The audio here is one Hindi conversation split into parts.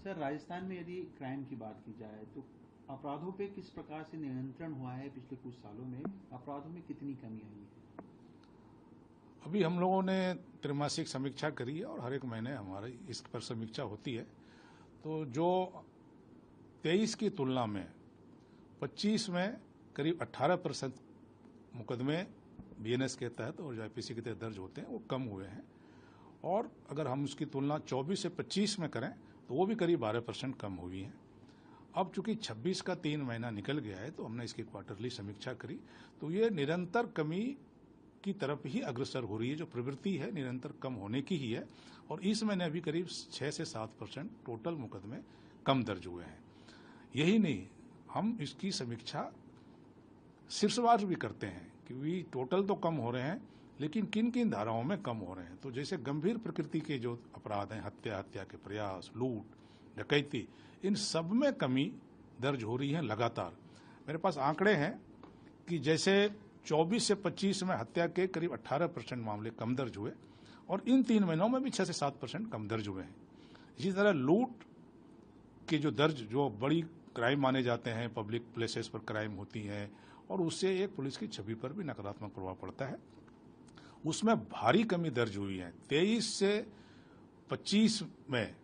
सर, राजस्थान में यदि क्राइम की बात की जाए तो अपराधों पे किस प्रकार से नियंत्रण हुआ है? पिछले कुछ सालों में अपराधों में कितनी कमी आई है? अभी हम लोगों ने त्रैमासिक समीक्षा करी है और हर एक महीने हमारी इस पर समीक्षा होती है। तो जो 23 की तुलना में 25 में करीब 18% मुकदमे बीएनएस के तहत और जो आईपीसी के तहत दर्ज होते हैं वो कम हुए हैं। और अगर हम उसकी तुलना 24 से 25 में करें तो वो भी करीब 12% कम हुई है। अब चूंकि 26 का 3 महीना निकल गया है तो हमने इसकी क्वार्टरली समीक्षा करी तो ये निरंतर कमी की तरफ ही अग्रसर हो रही है। जो प्रवृत्ति है निरंतर कम होने की ही है और इस महीने अभी करीब 6 से 7% टोटल मुकदमे कम दर्ज हुए हैं। यही नहीं, हम इसकी समीक्षा शीर्षवार भी करते हैं कि टोटल तो कम हो रहे हैं लेकिन किन किन धाराओं में कम हो रहे हैं। तो जैसे गंभीर प्रकृति के जो अपराध हैं, हत्या के प्रयास, लूट, डकैती, इन सब में कमी दर्ज हो रही है लगातार। मेरे पास आंकड़े हैं कि जैसे 24 से 25 में हत्या के करीब 18% मामले कम दर्ज हुए और इन 3 महीनों में भी 6 से 7% कम दर्ज हुए हैं। इसी तरह लूट के जो बड़ी क्राइम माने जाते हैं, पब्लिक प्लेसेस पर क्राइम होती हैं और उससे एक पुलिस की छवि पर भी नकारात्मक प्रभाव पड़ता है, उसमें भारी कमी दर्ज हुई है। 23 से 25 में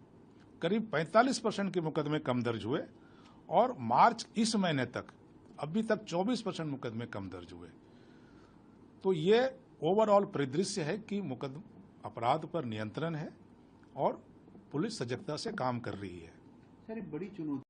करीब 45% के मुकदमे कम दर्ज हुए और मार्च इस महीने तक अभी तक 24% मुकदमे कम दर्ज हुए। तो ये ओवरऑल परिदृश्य है कि अपराध पर नियंत्रण है और पुलिस सजगता से काम कर रही है। सर, एक बड़ी चुनौती